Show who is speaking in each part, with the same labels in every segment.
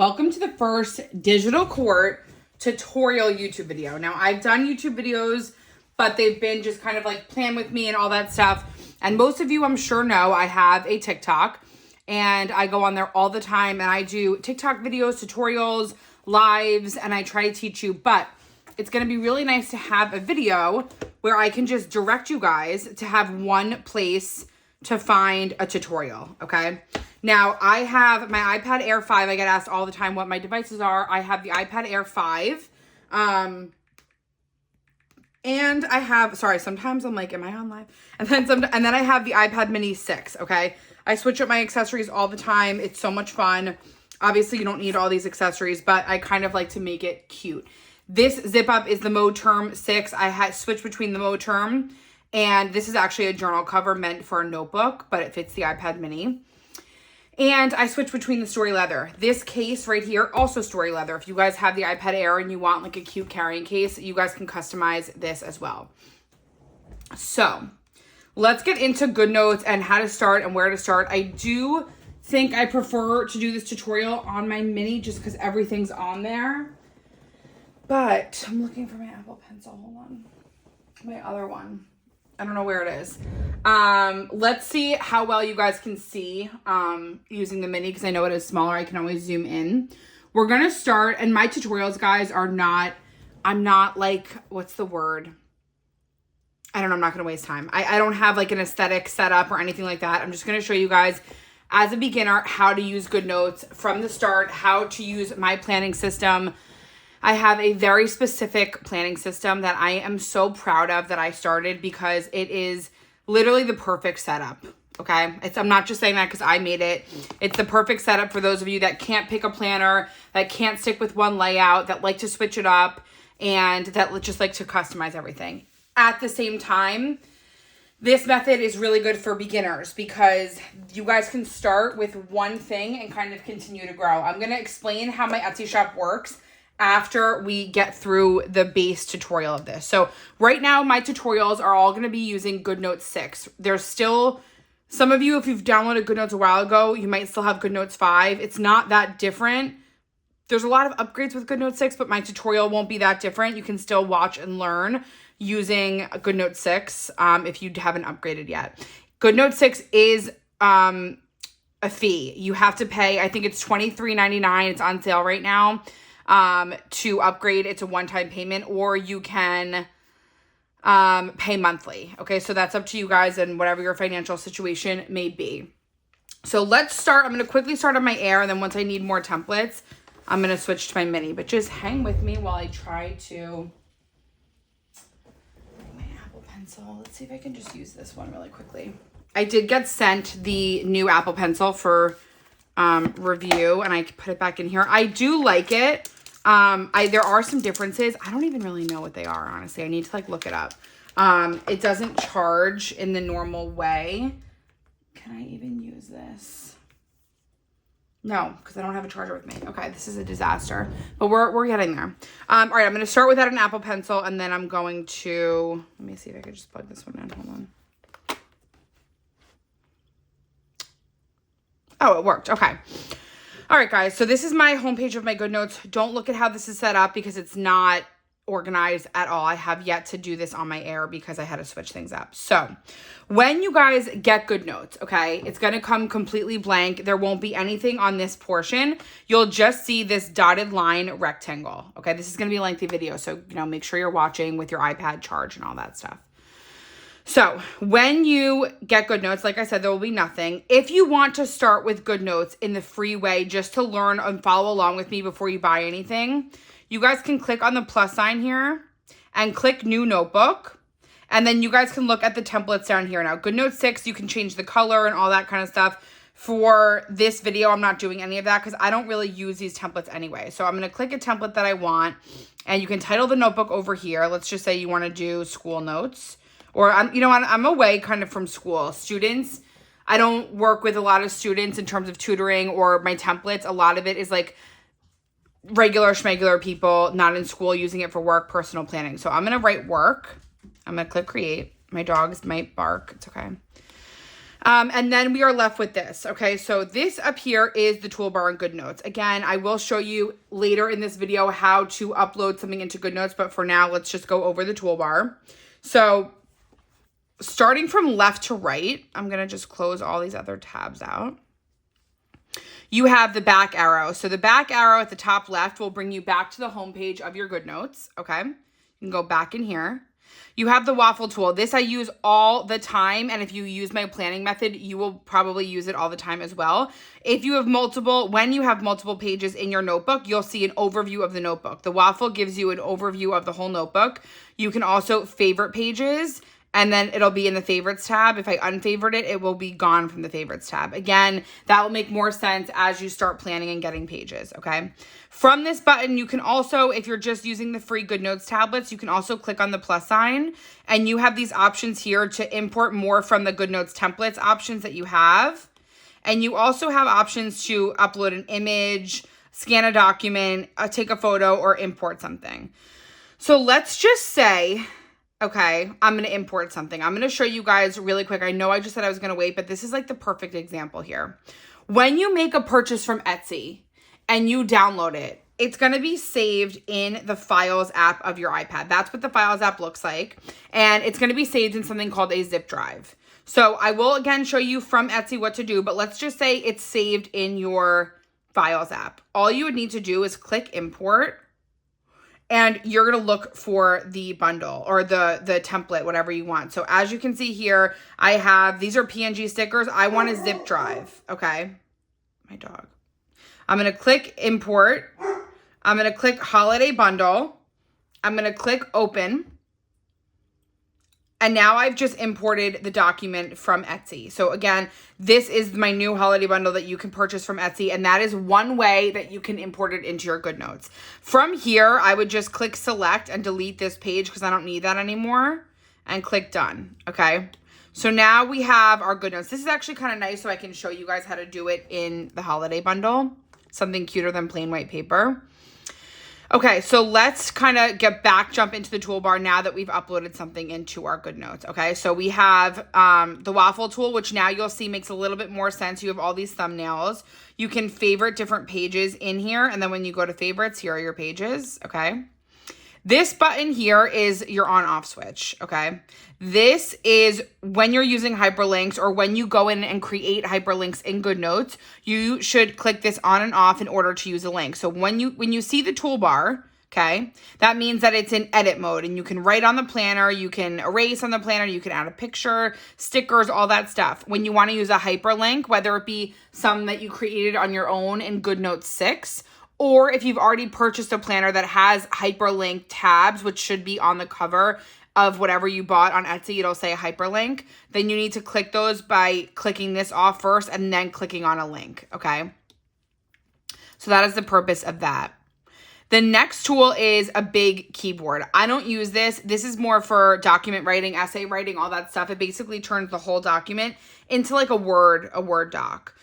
Speaker 1: Welcome to the first Digital Court tutorial YouTube video. Now, I've done YouTube videos, but they've been just kind of like plan with me and all that stuff. And most of you, I'm sure, know I have a TikTok and I go on there all the time and I do TikTok videos, tutorials, lives, and I try to teach you. But it's going to be really nice to have a video where I can just direct you guys to have one place to find a tutorial, okay? Now, I have my iPad Air 5. I get asked all the time what my devices are. I have the iPad Air 5. And I have, sorry, sometimes I'm like, am I on live? And then I have the iPad Mini 6, okay? I switch up my accessories all the time. It's so much fun. Obviously, you don't need all these accessories, but I kind of like to make it cute. This zip up is the Mode Term 6. I had switched between the Mode Term, and this is actually a journal cover meant for a notebook, but it fits the iPad Mini. And I switched between the Story Leather. This case right here, also Story Leather. If you guys have the iPad Air and you want like a cute carrying case, you guys can customize this as well. So let's get into GoodNotes and how to start and where to start. I do think I prefer to do this tutorial on my Mini just because everything's on there. But I'm looking for my Apple Pencil. Hold on. My other one. I don't know where it is. Let's see how well you guys can see using the Mini because I know it is smaller. I can always zoom in. We're going to start, and my tutorials, guys, are not, I'm not like, what's the word? I don't know. I'm not going to waste time. I don't have like an aesthetic setup or anything like that. I'm just going to show you guys as a beginner how to use GoodNotes from the start, how to use my planning system. I have a very specific planning system that I am so proud of that I started because it is literally the perfect setup, okay? I'm not just saying that because I made it. It's the perfect setup for those of you that can't pick a planner, that can't stick with one layout, that like to switch it up, and that just like to customize everything. At the same time, this method is really good for beginners because you guys can start with one thing and kind of continue to grow. I'm going to explain how my Etsy shop works after we get through the base tutorial of this. So right now, my tutorials are all going to be using GoodNotes 6. There's still, some of you, if you've downloaded GoodNotes a while ago, you might still have GoodNotes 5. It's not that different. There's a lot of upgrades with GoodNotes 6, but my tutorial won't be that different. You can still watch and learn using GoodNotes 6 if you haven't upgraded yet. GoodNotes 6 is a fee. You have to pay, I think it's $23.99. It's on sale right now. To upgrade, it's a one-time payment, or you can pay monthly. Okay, so that's up to you guys and whatever your financial situation may be. So let's start. I'm going to quickly start on my Air, and then once I need more templates, I'm going to switch to my Mini. But just hang with me while I try to bring my Apple Pencil. Let's see if I can just use this one really quickly. I did get sent the new Apple Pencil for review, and I put it back in here. I do like it. There are some differences. I don't even really know what they are, honestly. I need to like look it up. It doesn't charge in the normal way. Can I even use this? No, because I don't have a charger with me. Okay, this is a disaster, but we're getting there. All right, I'm going to start without an Apple Pencil, and then I'm going to, let me see if I can just plug this one in. Hold on. Oh, it worked. Okay. All right, guys. So this is my homepage of my GoodNotes. Don't look at how this is set up because it's not organized at all. I have yet to do this on my Air because I had to switch things up. So when you guys get GoodNotes, okay, it's going to come completely blank. There won't be anything on this portion. You'll just see this dotted line rectangle. Okay, this is going to be a lengthy video. So, make sure you're watching with your iPad charge and all that stuff. So when you get GoodNotes, like I said, there will be nothing. If you want to start with GoodNotes in the free way, just to learn and follow along with me before you buy anything, you guys can click on the plus sign here and click New Notebook. And then you guys can look at the templates down here. Now, GoodNotes 6, you can change the color and all that kind of stuff. For this video, I'm not doing any of that because I don't really use these templates anyway. So I'm going to click a template that I want. And you can title the notebook over here. Let's just say you want to do school notes. Or, I'm away kind of from school. Students, I don't work with a lot of students in terms of tutoring or my templates. A lot of it is like regular schmegular people, not in school, using it for work, personal planning. So I'm going to write work. I'm going to click create. My dogs might bark. It's okay. And then we are left with this. Okay, so this up here is the toolbar in GoodNotes. Again, I will show you later in this video how to upload something into GoodNotes, but for now, let's just go over the toolbar. So starting from left to right, I'm going to just close all these other tabs out. You have the back arrow. So the back arrow at the top left will bring you back to the home page of your GoodNotes. Okay, you can go back in here. You have the waffle tool. This I use all the time, and if you use my planning method, you will probably use it all the time as well. If you have when you have multiple pages in your notebook, you'll see an overview of the notebook. The waffle gives you an overview of the whole notebook. You can also favorite pages, and then it'll be in the favorites tab. If I unfavorite it, it will be gone from the favorites tab. Again, that will make more sense as you start planning and getting pages, okay? From this button, you can also, if you're just using the free GoodNotes tablets, you can also click on the plus sign, and you have these options here to import more from the GoodNotes templates options that you have. And you also have options to upload an image, scan a document, take a photo, or import something. So let's just say, okay, I'm going to import something. I'm going to show you guys really quick. I know I just said I was going to wait, but this is like the perfect example here. When you make a purchase from Etsy and you download it, it's going to be saved in the Files app of your iPad. That's what the Files app looks like. And it's going to be saved in something called a zip drive. So I will again show you from Etsy what to do, but let's just say it's saved in your Files app. All you would need to do is click import, and you're going to look for the bundle or the template, whatever you want. So as you can see here, I have, these are PNG stickers. I want a zip drive. Okay. My dog. I'm going to click import. I'm going to click holiday bundle. I'm going to click open. And now I've just imported the document from Etsy. So again, this is my new holiday bundle that you can purchase from Etsy. And that is one way that you can import it into your GoodNotes. From here, I would just click select and delete this page because I don't need that anymore. And click done, okay? So now we have our GoodNotes. This is actually kind of nice so I can show you guys how to do it in the holiday bundle. Something cuter than plain white paper. Okay, so let's kind of jump into the toolbar now that we've uploaded something into our GoodNotes, okay? So we have the waffle tool, which now you'll see makes a little bit more sense. You have all these thumbnails. You can favorite different pages in here, and then when you go to favorites, here are your pages, okay? This button here is your on-off switch, okay? This is when you're using hyperlinks or when you go in and create hyperlinks in GoodNotes, you should click this on and off in order to use a link. So when you see the toolbar, okay, that means that it's in edit mode and you can write on the planner, you can erase on the planner, you can add a picture, stickers, all that stuff. When you want to use a hyperlink, whether it be some that you created on your own in GoodNotes 6, or if you've already purchased a planner that has hyperlink tabs, which should be on the cover of whatever you bought on Etsy, it'll say hyperlink, then you need to click those by clicking this off first and then clicking on a link, okay? So that is the purpose of that. The next tool is a big keyboard. I don't use this. This is more for document writing, essay writing, all that stuff. It basically turns the whole document into like a Word doc.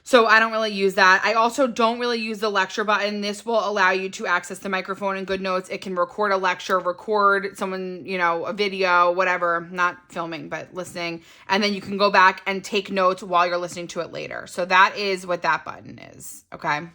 Speaker 1: So I don't really use that. I also don't really use the lecture button. This will allow you to access the microphone in GoodNotes. It can record a lecture, record someone, a video, whatever, not filming, but listening. And then you can go back and take notes while you're listening to it later. So that is what that button is, okay?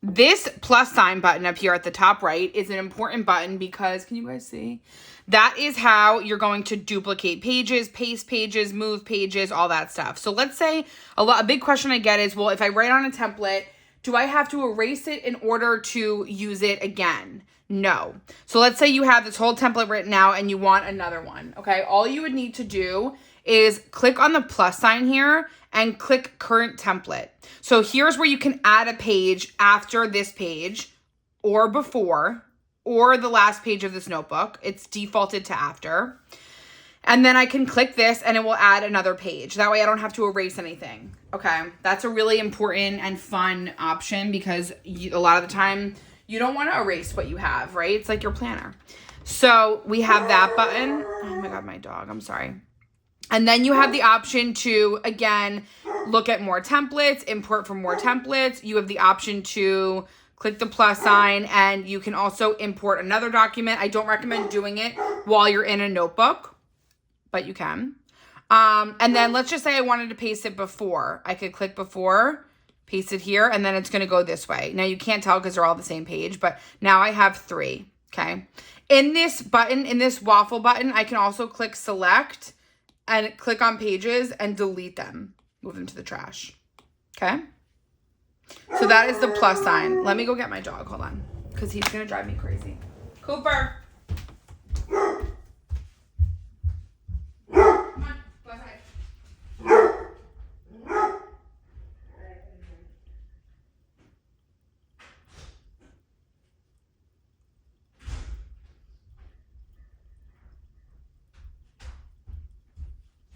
Speaker 1: This plus sign button up here at the top right is an important button because, can you guys see? That is how you're going to duplicate pages, paste pages, move pages, all that stuff. So let's say a big question I get is, well, if I write on a template, do I have to erase it in order to use it again? No. So let's say you have this whole template written out and you want another one, okay? All you would need to do is click on the plus sign here and click current template. So here's where you can add a page after this page or before or the last page of this notebook. It's defaulted to after. And then I can click this and it will add another page. That way I don't have to erase anything. Okay, that's a really important and fun option because a lot of the time you don't want to erase what you have, right? It's like your planner. So we have that button. Oh my God, my dog, I'm sorry. And then you have the option to, again, look at more templates, import from more templates. You have the option to click the plus sign, and you can also import another document. I don't recommend doing it while you're in a notebook, but you can. And then let's just say I wanted to paste it before. I could click before, paste it here, and then it's going to go this way. Now you can't tell because they're all the same page, but now I have 3, okay? In this button, in this waffle button, I can also click select and click on pages and delete them. Move them to the trash, okay? So that is the plus sign. Let me go get my dog, hold on, because he's going to drive me crazy. Cooper.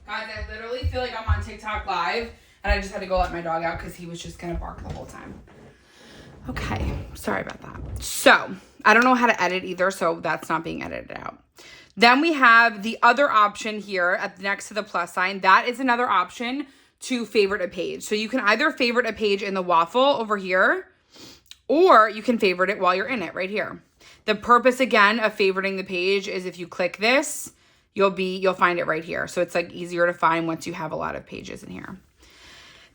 Speaker 1: Guys, I literally feel like I'm on TikTok live and I just had to go let my dog out because he was just going to bark the whole time. Okay, sorry about that. So, I don't know how to edit either, so that's not being edited out. Then we have the other option here next to the plus sign. That is another option to favorite a page. So you can either favorite a page in the waffle over here, or you can favorite it while you're in it right here. The purpose, again, of favoriting the page is if you click this, you'll find it right here. So it's like easier to find once you have a lot of pages in here.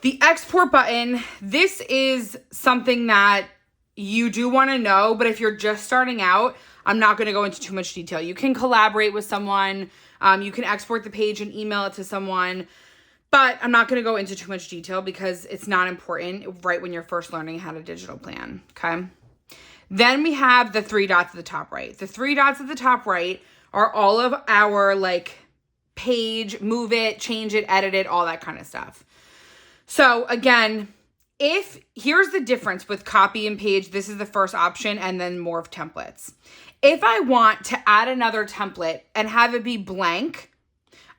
Speaker 1: The export button, this is something that you do want to know, but if you're just starting out, I'm not going to go into too much detail. You can collaborate with someone. You can export the page and email it to someone, but I'm not going to go into too much detail because it's not important right when you're first learning how to digital plan, okay? Then we have the 3 dots at the top right. The 3 dots at the top right are all of our like page, move it, change it, edit it, all that kind of stuff. So again, here's the difference with copy and page. This is the first option, and then more of templates. If I want to add another template and have it be blank,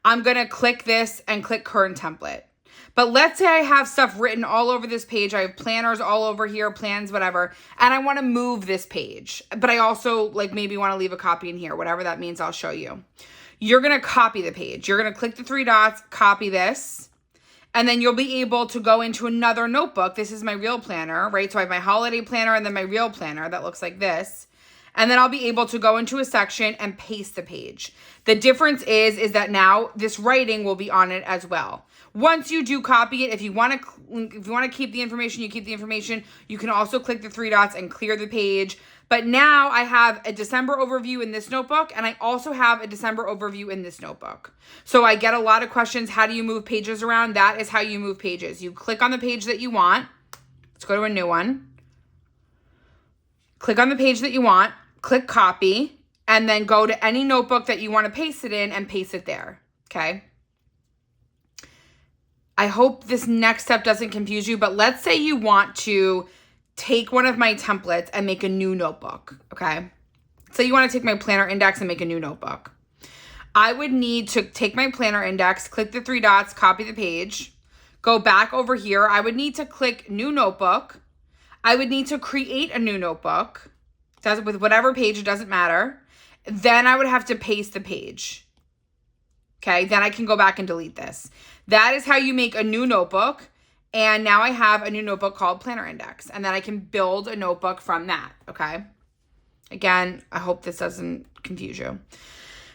Speaker 1: I'm going to click this and click current template. But let's say I have stuff written all over this page. I have planners all over here, plans, whatever, and I want to move this page. But I also like maybe want to leave a copy in here, whatever that means, I'll show you. You're going to copy the page. You're going to click the 3 dots, copy this, and then you'll be able to go into another notebook. This is my real planner, right? So I have my holiday planner and then my real planner that looks like this. And then I'll be able to go into a section and paste the page. The difference is that now this writing will be on it as well. Once you do copy it, if you want to keep the information, you keep the information. You can also click the 3 dots and clear the page. But now I have a December overview in this notebook, and I also have a December overview in this notebook. So I get a lot of questions. How do you move pages around? That is how you move pages. You click on the page that you want. Let's go to a new one. Click on the page that you want. Click copy, and then go to any notebook that you want to paste it in and paste it there, okay? I hope this next step doesn't confuse you, but let's say you want to take one of my templates and make a new notebook, okay? So you want to take my planner index and make a new notebook. I would need to take my planner index, click the 3 dots, copy the page, go back over here. I would need to click new notebook. I would need to create a new notebook. With whatever page, it doesn't matter. Then I would have to paste the page. Okay, then I can go back and delete this. That is how you make a new notebook. And now I have a new notebook called Planner Index. And then I can build a notebook from that, okay? Again, I hope this doesn't confuse you.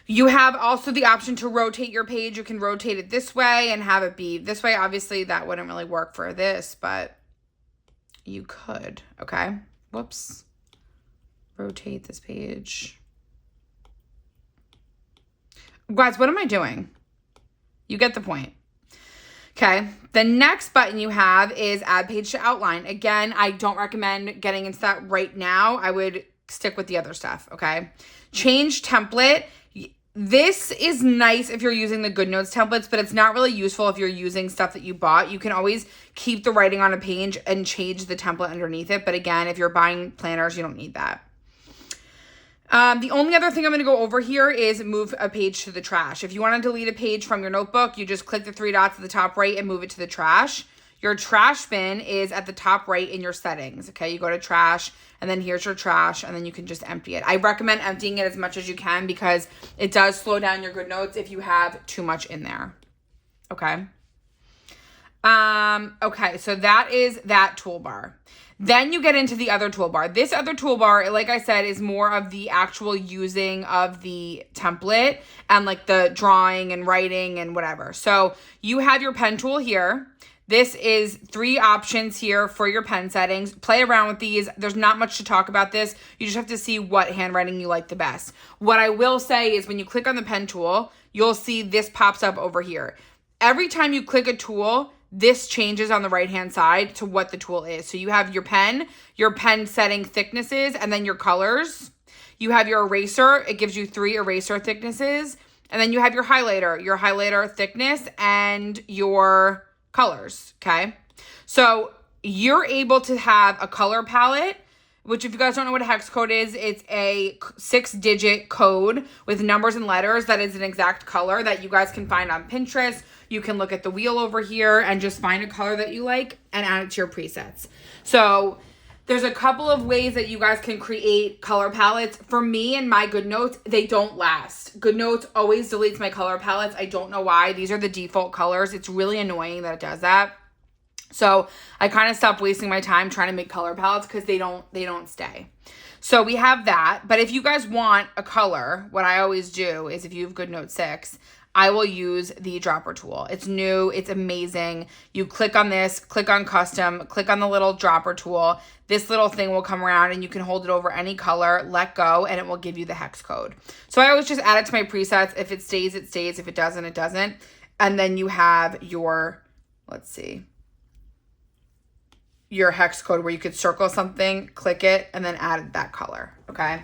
Speaker 1: You have also the option to rotate your page. You can rotate it this way and have it be this way. Obviously, that wouldn't really work for this, but you could, okay? Whoops. Rotate this page. Guys, what am I doing? You get the point. Okay, the next button you have is add page to outline. Again, I don't recommend getting into that right now. I would stick with the other stuff, okay? Change template. This is nice if you're using the GoodNotes templates, but it's not really useful if you're using stuff that you bought. You can always keep the writing on a page and change the template underneath it. But again, if you're buying planners, you don't need that. The only other thing I'm going to go over here is move a page to the trash. If you want to delete a page from your notebook, you just click the 3 dots at the top right and move it to the trash. Your trash bin is at the top right in your settings. Okay, you go to trash, and then here's your trash, and then you can just empty it. I recommend emptying it as much as you can because it does slow down your GoodNotes if you have too much in there. Okay. Okay, so that is that toolbar. Then you get into the other toolbar. This other toolbar, like I said, is more of the actual using of the template and like the drawing and writing and whatever. So you have your pen tool here. This is 3 options here for your pen settings. Play around with these. There's not much to talk about this. You just have to see what handwriting you like the best. What I will say is when you click on the pen tool, you'll see this pops up over here. Every time you click a tool, this changes on the right-hand side to what the tool is. So you have your pen setting thicknesses, and then your colors. You have your eraser. It gives you 3 eraser thicknesses. And then you have your highlighter thickness, and your colors, okay? So you're able to have a color palette, which if you guys don't know what a hex code is, it's a 6-digit code with numbers and letters that is an exact color that you guys can find on Pinterest. You can look at the wheel over here and just find a color that you like and add it to your presets. So there's a couple of ways that you guys can create color palettes. For me and my GoodNotes, they don't last. GoodNotes always deletes my color palettes. I don't know why. These are the default colors. It's really annoying that it does that. So I kind of stopped wasting my time trying to make color palettes because they don't stay. So we have that. But if you guys want a color, what I always do is if you have GoodNotes 6, I will use the dropper tool. It's new. It's amazing. You click on this, click on custom, click on the little dropper tool. This little thing will come around and you can hold it over any color, let go, and it will give you the hex code. So I always just add it to my presets. If it stays, it stays. If it doesn't, it doesn't. And then you have your, let's see, your hex code where you could circle something, click it, and then add that color, okay?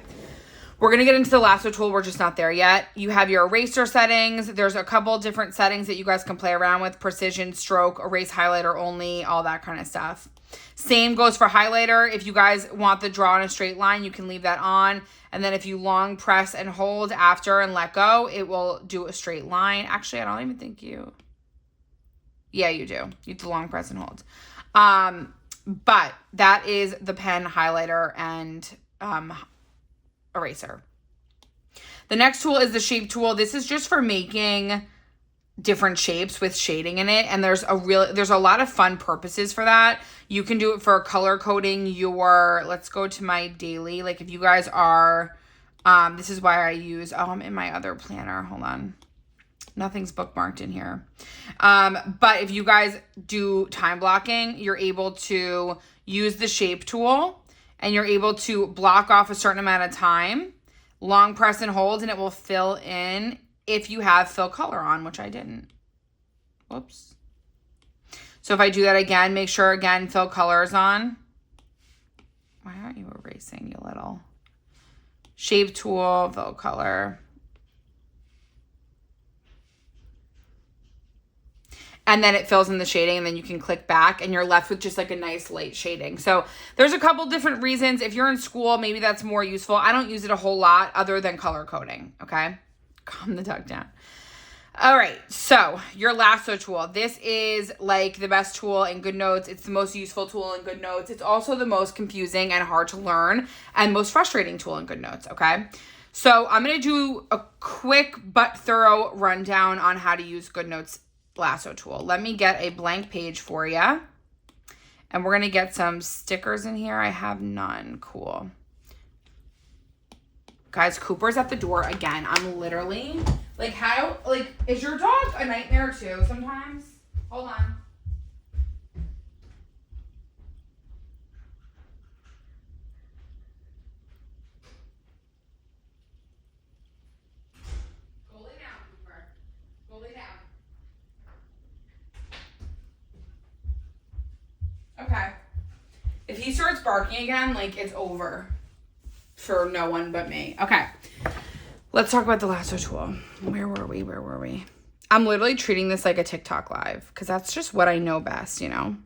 Speaker 1: We're going to get into the lasso tool. We're just not there yet. You have your eraser settings. There's a couple different settings that you guys can play around with. Precision, stroke, erase highlighter only, all that kind of stuff. Same goes for highlighter. If you guys want the draw in a straight line, you can leave that on. And then if you long press and hold after and let go, it will do a straight line. Actually, I don't even think you... Yeah, you do. You have to long press and hold. But that is the pen, highlighter, and eraser. The next tool is the shape tool. This is just for making different shapes with shading in it, and there's a lot of fun purposes for that. You can do it for color coding your, let's go to my daily, like if you guys are this is why I use I'm in my other planner, hold on, nothing's bookmarked in here, but if you guys do time blocking, you're able to use the shape tool and you're able to block off a certain amount of time, long press and hold, and it will fill in if you have fill color on, which I didn't. Whoops. So if I do that again, make sure again fill color is on. Why aren't you erasing, you little? Shape tool, fill color. And then it fills in the shading, and then you can click back and you're left with just like a nice light shading. So there's a couple different reasons. If you're in school, maybe that's more useful. I don't use it a whole lot other than color coding, okay? Calm the dog down. All right, so your lasso tool. This is like the best tool in GoodNotes. It's the most useful tool in GoodNotes. It's also the most confusing and hard to learn and most frustrating tool in GoodNotes, okay? So I'm going to do a quick but thorough rundown on how to use GoodNotes lasso tool. Let me get a blank page for you. And we're going to get some stickers in here. I have none. Cool. Guys, Cooper's at the door again. I'm literally, like, how, like, is your dog a nightmare too sometimes? Hold on. Go lay down, Cooper. Go lay down. Okay. If he starts barking again, like, it's over for no one but me. Okay. Let's talk about the lasso tool. Where were we? I'm literally treating this like a TikTok live because that's just what I know best, you know?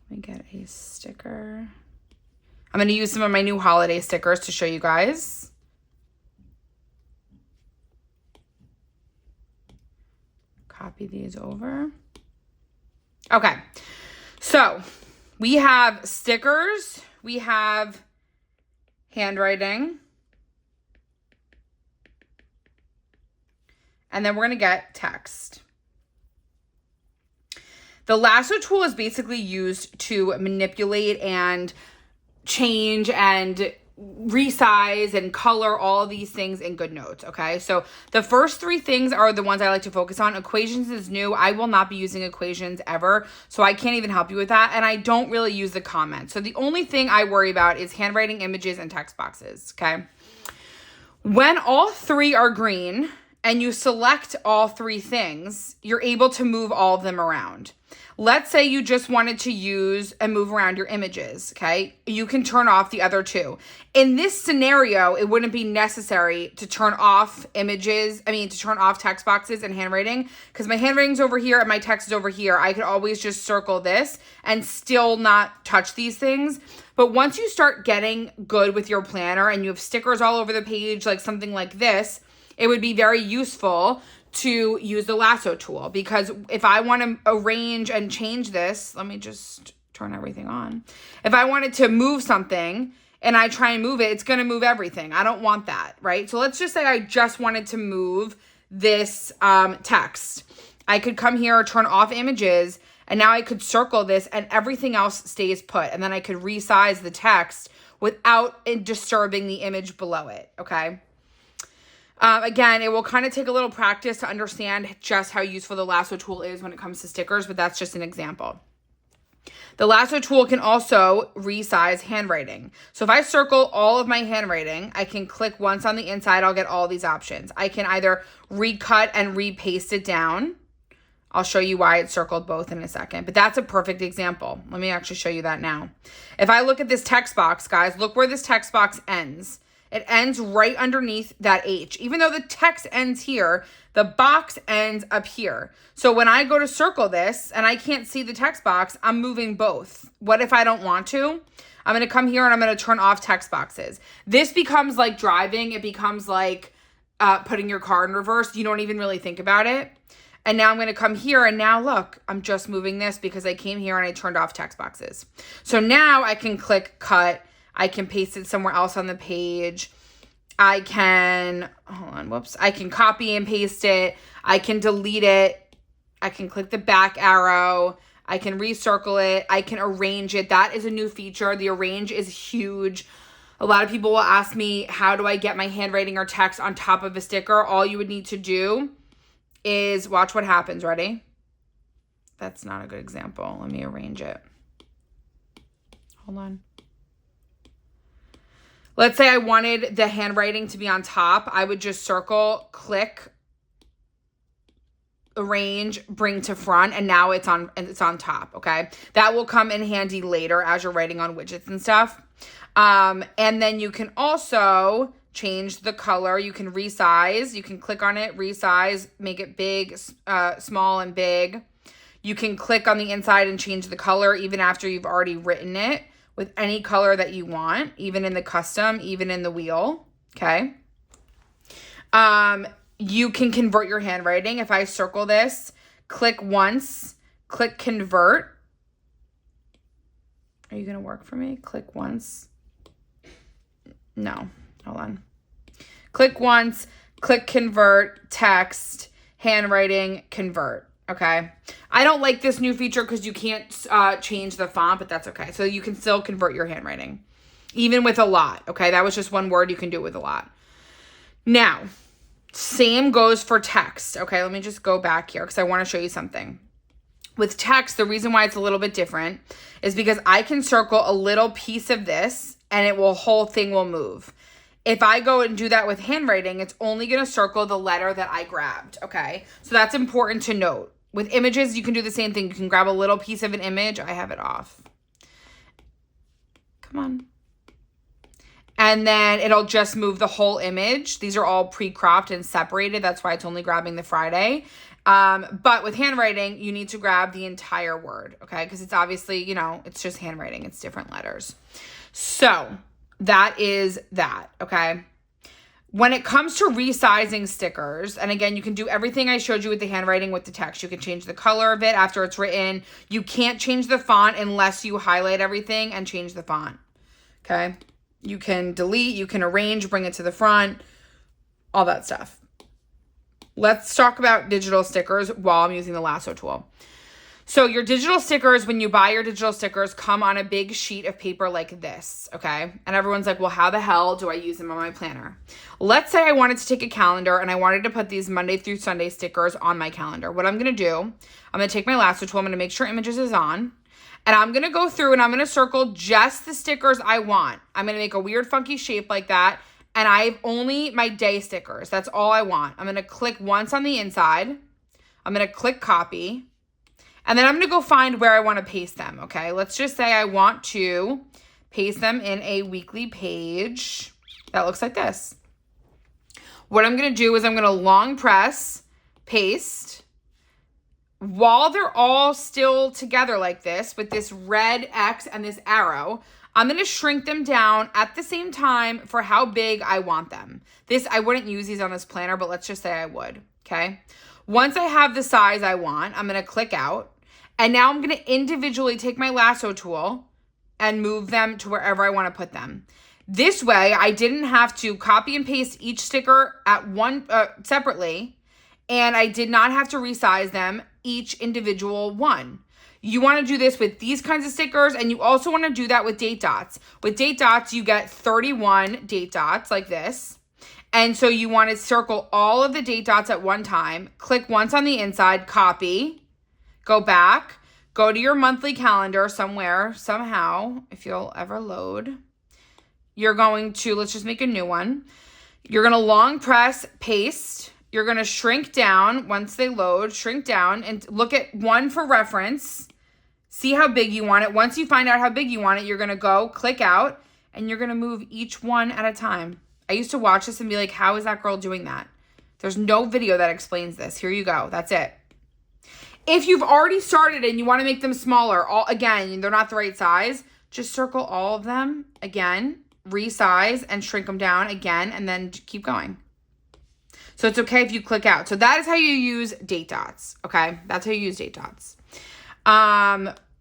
Speaker 1: Let me get a sticker. I'm going to use some of my new holiday stickers to show you guys. Copy these over. Okay. So we have stickers. We have handwriting. And then we're going to get text. The Lasso tool is basically used to manipulate and change and resize and color all these things in GoodNotes, okay? So the first 3 things are the ones I like to focus on. Equations is new. I will not be using equations ever, so I can't even help you with that, and I don't really use the comments. So the only thing I worry about is handwriting, images, and text boxes, okay? When all 3 are green and you select all 3 things, you're able to move all of them around. Let's say you just wanted to use and move around your images, okay? You can turn off the other 2. In this scenario, it wouldn't be necessary to turn off to turn off text boxes and handwriting, because my handwriting's over here and my text is over here. I could always just circle this and still not touch these things. But once you start getting good with your planner and you have stickers all over the page, like something like this, it would be very useful to use the Lasso tool, because if I want to arrange and change this, let me just turn everything on. If I wanted to move something and I try and move it, it's going to move everything. I don't want that, right? So let's just say I just wanted to move this text. I could come here, turn off images, and now I could circle this and everything else stays put. And then I could resize the text without it disturbing the image below it, okay? Again, it will kind of take a little practice to understand just how useful the Lasso tool is when it comes to stickers, but that's just an example. The Lasso tool can also resize handwriting. So if I circle all of my handwriting, I can click once on the inside, I'll get all these options. I can either recut and repaste it down. I'll show you why it's circled both in a second, but that's a perfect example. Let me actually show you that now. If I look at this text box, guys, look where this text box ends. It ends right underneath that H. Even though the text ends here, the box ends up here. So when I go to circle this and I can't see the text box, I'm moving both. What if I don't want to? I'm going to come here and I'm going to turn off text boxes. This becomes like driving. It becomes like putting your car in reverse. You don't even really think about it. And now I'm going to come here and now look, I'm just moving this because I came here and I turned off text boxes. So now I can click cut. I can paste it somewhere else on the page. I can, I can copy and paste it. I can delete it. I can click the back arrow. I can recircle it. I can arrange it. That is a new feature. The arrange is huge. A lot of people will ask me, how do I get my handwriting or text on top of a sticker? All you would need to do is watch what happens. Ready? That's not a good example. Let me arrange it. Hold on. Let's say I wanted the handwriting to be on top. I would just circle, click, arrange, bring to front, and now it's on top, okay? That will come in handy later as you're writing on widgets and stuff. And then you can also change the color. You can resize. You can click on it, resize, make it big, small, and big. You can click on the inside and change the color even after you've already written it, with any color that you want, even in the custom, even in the wheel, okay? You can convert your handwriting. If I circle this, click once, click convert. Are you gonna work for me? Click once. No, hold on. Click once, click convert, text, handwriting, convert. Okay. I don't like this new feature because you can't change the font, but that's okay. So you can still convert your handwriting, even with a lot. Okay. That was just one word. You can do it with a lot. Now, same goes for text. Okay. Let me just go back here because I want to show you something. With text, the reason why it's a little bit different is because I can circle a little piece of this and whole thing will move. If I go and do that with handwriting, it's only going to circle the letter that I grabbed, okay? So that's important to note. With images, you can do the same thing. You can grab a little piece of an image. I have it off. Come on. And then it'll just move the whole image. These are all pre-cropped and separated. That's why it's only grabbing the Friday. But with handwriting, you need to grab the entire word, okay? Because it's obviously, it's just handwriting. It's different letters. So that is that, okay? When it comes to resizing stickers, and again, you can do everything I showed you with the handwriting with the text. You can change the color of it after it's written. You can't change the font unless you highlight everything and change the font, okay? You can delete, you can arrange, bring it to the front, all that stuff. Let's talk about digital stickers while I'm using the Lasso tool. So your digital stickers, when you buy your digital stickers, come on a big sheet of paper like this, okay? And everyone's like, well, how the hell do I use them on my planner? Let's say I wanted to take a calendar and I wanted to put these Monday through Sunday stickers on my calendar. What I'm going to do, I'm going to take my Lasso tool, I'm going to make sure Images is on, and I'm going to go through and I'm going to circle just the stickers I want. I'm going to make a weird funky shape like that, and I have only my day stickers. That's all I want. I'm going to click once on the inside. I'm going to click copy. And then I'm going to go find where I want to paste them, okay? Let's just say I want to paste them in a weekly page that looks like this. What I'm going to do is I'm going to long press, paste. While they're all still together like this with this red X and this arrow, I'm going to shrink them down at the same time for how big I want them. I wouldn't use these on this planner, but let's just say I would, okay? Once I have the size I want, I'm going to click out. And now I'm going to individually take my Lasso tool and move them to wherever I want to put them. This way, I didn't have to copy and paste each sticker at separately, and I did not have to resize them each individual one. You want to do this with these kinds of stickers, and you also want to do that with date dots. With date dots, you get 31 date dots like this. And so you want to circle all of the date dots at one time, click once on the inside, copy. Go back, go to your monthly calendar somewhere, somehow, if you'll ever load. You're going to, let's just make a new one. You're going to long press, paste. You're going to shrink down once they load, shrink down and look at one for reference. See how big you want it. Once you find out how big you want it, you're going to go click out and you're going to move each one at a time. I used to watch this and be like, how is that girl doing that? There's no video that explains this. Here you go. That's it. If you've already started and you want to make them smaller, again, they're not the right size, just circle all of them again, resize and shrink them down again, and then keep going. So it's okay if you click out. So that is how you use date dots, okay? That's how you use date dots.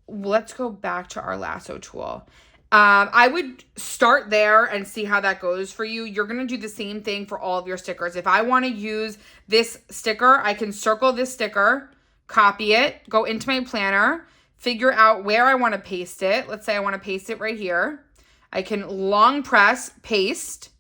Speaker 1: Let's go back to our Lasso tool. I would start there and see how that goes for you. You're going to do the same thing for all of your stickers. If I want to use this sticker, I can circle this sticker, copy it, go into my planner, figure out where I want to paste it. Let's say I want to paste it right here. I can long press, paste,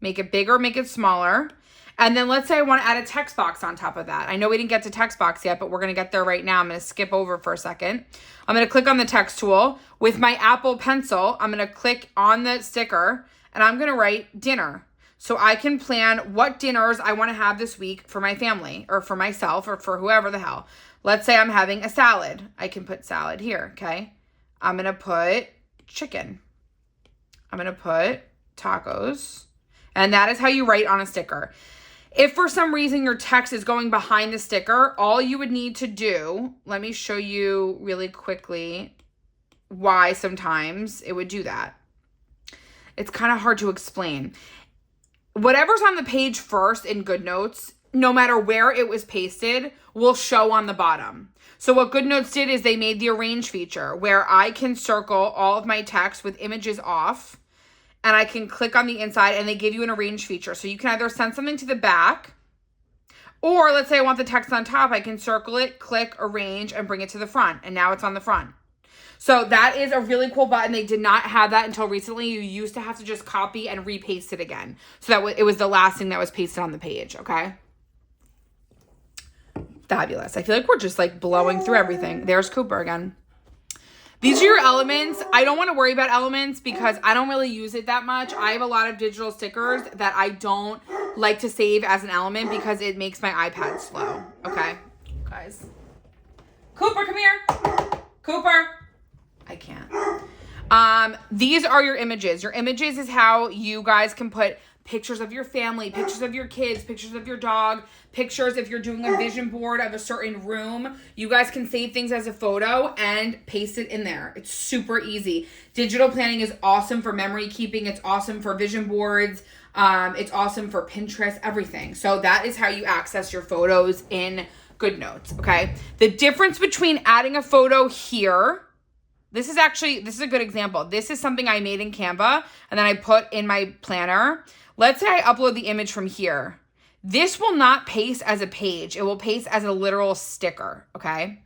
Speaker 1: make it bigger, make it smaller. And then let's say I want to add a text box on top of that. I know we didn't get to text box yet, but we're going to get there right now. I'm going to skip over for a second. I'm going to click on the text tool. With my Apple Pencil, I'm going to click on the sticker and I'm going to write dinner. So I can plan what dinners I want to have this week for my family or for myself or for whoever the hell. Let's say I'm having a salad. I can put salad here, okay? I'm going to put chicken. I'm going to put tacos. And that is how you write on a sticker. If for some reason your text is going behind the sticker, all you would need to do, let me show you really quickly why sometimes it would do that. It's kind of hard to explain. Whatever's on the page first in GoodNotes, no matter where it was pasted, will show on the bottom. So what GoodNotes did is they made the arrange feature where I can circle all of my text with images off and I can click on the inside and they give you an arrange feature. So you can either send something to the back or let's say I want the text on top. I can circle it, click, arrange, and bring it to the front. And now it's on the front. So that is a really cool button. They did not have that until recently. You used to have to just copy and repaste it again. So that it was the last thing that was pasted on the page, okay? Fabulous. I feel like we're just like blowing through everything. There's Cooper again. These are your elements. I don't want to worry about elements because I don't really use it that much. I have a lot of digital stickers that I don't like to save as an element because it makes my iPad slow. Okay, guys. Cooper, come here. Cooper. I can't. These are your images. Your images is how you guys can put pictures of your family, pictures of your kids, pictures of your dog, pictures if you're doing a vision board of a certain room. You guys can save things as a photo and paste it in there. It's super easy. Digital planning is awesome for memory keeping. It's awesome for vision boards. It's awesome for Pinterest, everything. So that is how you access your photos in GoodNotes, okay? The difference between adding a photo here, this is a good example. This is something I made in Canva and then I put in my planner. Let's say I upload the image from here. This will not paste as a page. It will paste as a literal sticker, okay?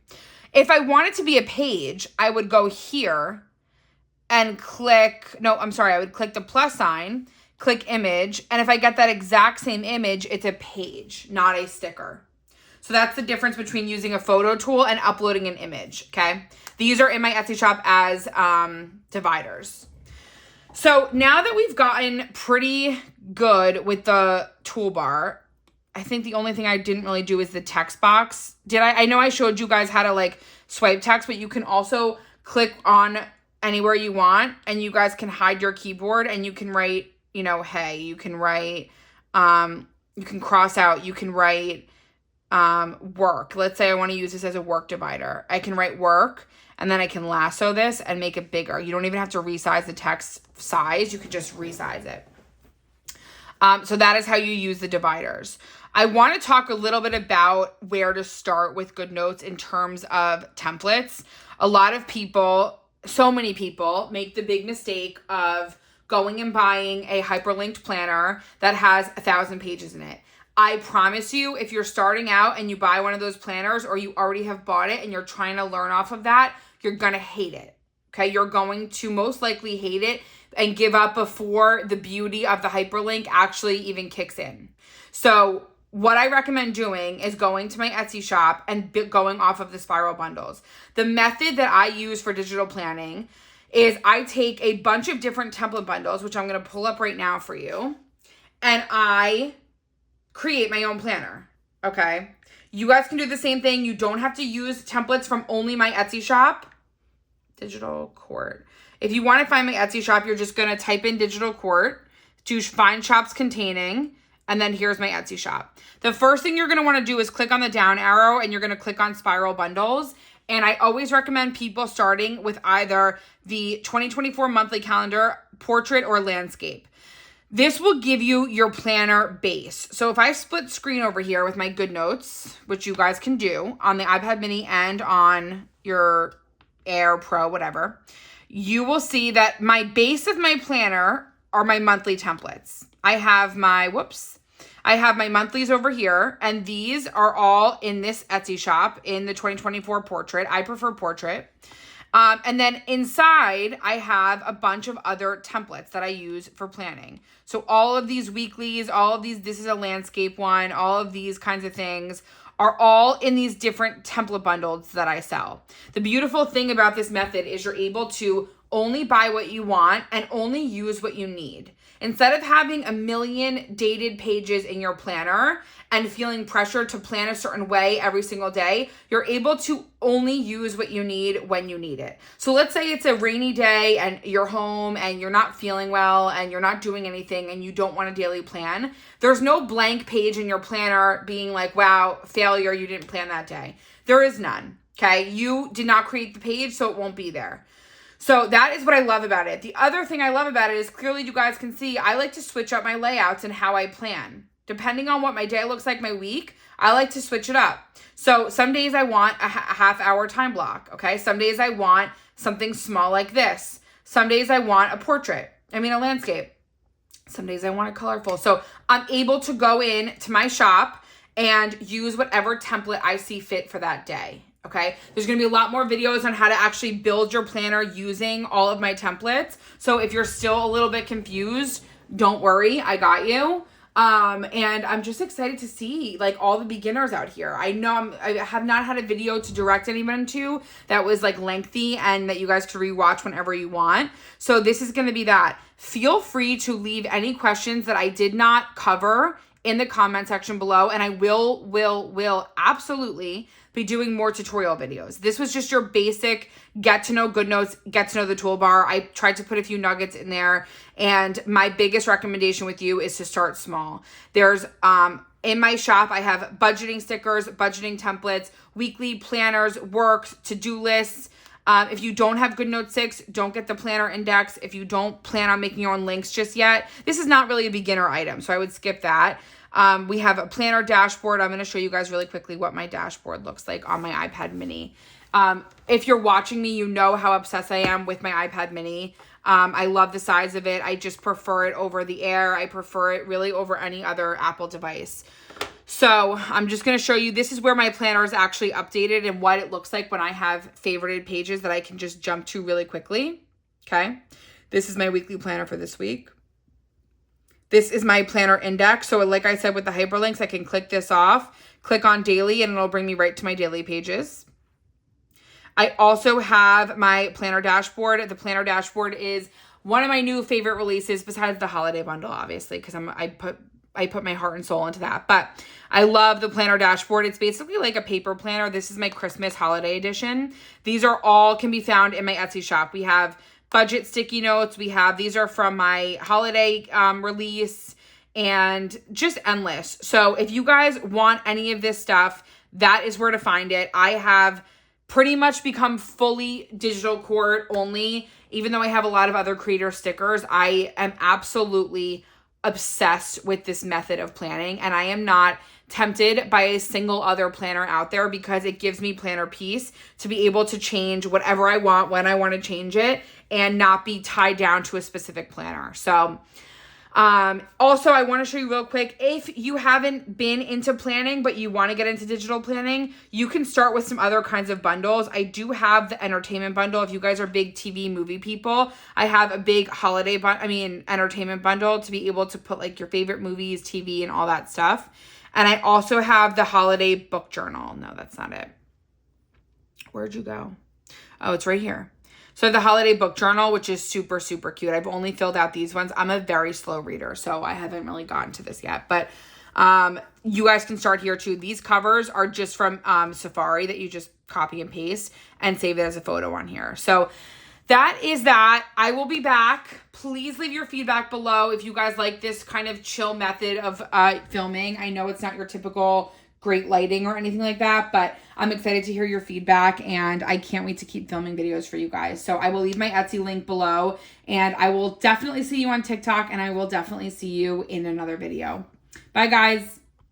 Speaker 1: If I want it to be a page, I would go here and I would click the plus sign, click image, and if I get that exact same image, it's a page, not a sticker. So that's the difference between using a photo tool and uploading an image, okay? These are in my Etsy shop as dividers. So now that we've gotten pretty good with the toolbar, I think the only thing I didn't really do is the text box. I know I showed you guys how to like swipe text, but you can also click on anywhere you want and you guys can hide your keyboard and you can write, hey, you can write, you can cross out, you can write work. Let's say I want to use this as a work divider. I can write work and then I can lasso this and make it bigger. You don't even have to resize the text size. You can just resize it. So that is how you use the dividers. I want to talk a little bit about where to start with GoodNotes in terms of templates. A lot of people, so many people, make the big mistake of going and buying a hyperlinked planner that has 1,000 pages in it. I promise you, if you're starting out and you buy one of those planners or you already have bought it and you're trying to learn off of that, you're going to hate it. Okay, you're going to most likely hate it and give up before the beauty of the hyperlink actually even kicks in. So what I recommend doing is going to my Etsy shop and going off of the spiral bundles. The method that I use for digital planning is I take a bunch of different template bundles, which I'm going to pull up right now for you, and I create my own planner, okay? You guys can do the same thing. You don't have to use templates from only my Etsy shop. Digital Court. If you want to find my Etsy shop, you're just going to type in Digital Court to find shops containing, and then here's my Etsy shop. The first thing you're going to want to do is click on the down arrow, and you're going to click on Spiral Bundles. And I always recommend people starting with either the 2024 monthly calendar, portrait, or landscape. This will give you your planner base. So if I split screen over here with my GoodNotes, which you guys can do on the iPad mini and on your Air Pro, whatever, you will see that my base of my planner are my monthly templates. I have my monthlies over here, and these are all in this Etsy shop in the 2024 portrait. I prefer portrait. And then inside, I have a bunch of other templates that I use for planning. So all of these weeklies, this is a landscape one, all of these kinds of things are all in these different template bundles that I sell. The beautiful thing about this method is you're able to only buy what you want and only use what you need. Instead of having a million dated pages in your planner and feeling pressure to plan a certain way every single day, you're able to only use what you need when you need it. So let's say it's a rainy day and you're home and you're not feeling well and you're not doing anything and you don't want a daily plan. There's no blank page in your planner being like, wow, failure, you didn't plan that day. There is none, okay? You did not create the page, so it won't be there. So that is what I love about it. The other thing I love about it is clearly you guys can see I like to switch up my layouts and how I plan. Depending on what my day looks like, my week, I like to switch it up. So some days I want a half-hour time block, okay? Some days I want something small like this. Some days I want a landscape. Some days I want it colorful. So I'm able to go in to my shop and use whatever template I see fit for that day. Okay, there's going to be a lot more videos on how to actually build your planner using all of my templates. So if you're still a little bit confused, don't worry, I got you. And I'm just excited to see like all the beginners out here. I know I have not had a video to direct anyone to that was like lengthy and that you guys could rewatch whenever you want. So this is going to be that. Feel free to leave any questions that I did not cover in the comment section below, and I will absolutely be doing more tutorial videos. This was just your basic get to know GoodNotes, get to know the toolbar. I tried to put a few nuggets in there, and my biggest recommendation with you is to start small. There's in my shop, I have budgeting stickers, budgeting templates, weekly planners, work, to-do lists. If you don't have GoodNotes 6, don't get the planner index. If you don't plan on making your own links just yet, this is not really a beginner item, so I would skip that. We have a planner dashboard. I'm going to show you guys really quickly what my dashboard looks like on my iPad mini. If you're watching me, you know how obsessed I am with my iPad mini. I love the size of it. I just prefer it over the Air. I prefer it really over any other Apple device. So I'm just going to show you, this is where my planner is actually updated and what it looks like when I have favorited pages that I can just jump to really quickly. Okay. This is my weekly planner for this week. This is my planner index. So like I said, with the hyperlinks, I can click this off, click on daily, and it'll bring me right to my daily pages. I also have my planner dashboard. The planner dashboard is one of my new favorite releases besides the holiday bundle, obviously, because I put my heart and soul into that. But I love the planner dashboard. It's basically like a paper planner. This is my Christmas holiday edition. These are all can be found in my Etsy shop. We have budget sticky notes. These are from my holiday release, and just endless. So if you guys want any of this stuff, that is where to find it. I have pretty much become fully Digital Court only, even though I have a lot of other creator stickers. I am absolutely obsessed with this method of planning, and I am not tempted by a single other planner out there because it gives me planner peace to be able to change whatever I want when I want to change it and not be tied down to a specific planner. So also, I want to show you real quick, if you haven't been into planning, but you want to get into digital planning, you can start with some other kinds of bundles. I do have the entertainment bundle. If you guys are big TV movie people, I have a big entertainment bundle to be able to put like your favorite movies, TV, and all that stuff. And I also have the holiday book journal. No, that's not it. Where'd you go? Oh, it's right here. So the holiday book journal, which is super, super cute. I've only filled out these ones. I'm a very slow reader, so I haven't really gotten to this yet. But you guys can start here too. These covers are just from Safari that you just copy and paste and save it as a photo on here. So that is that. I will be back. Please leave your feedback below if you guys like this kind of chill method of filming. I know it's not your typical great lighting or anything like that, but I'm excited to hear your feedback, and I can't wait to keep filming videos for you guys. So I will leave my Etsy link below, and I will definitely see you on TikTok, and I will definitely see you in another video. Bye, guys.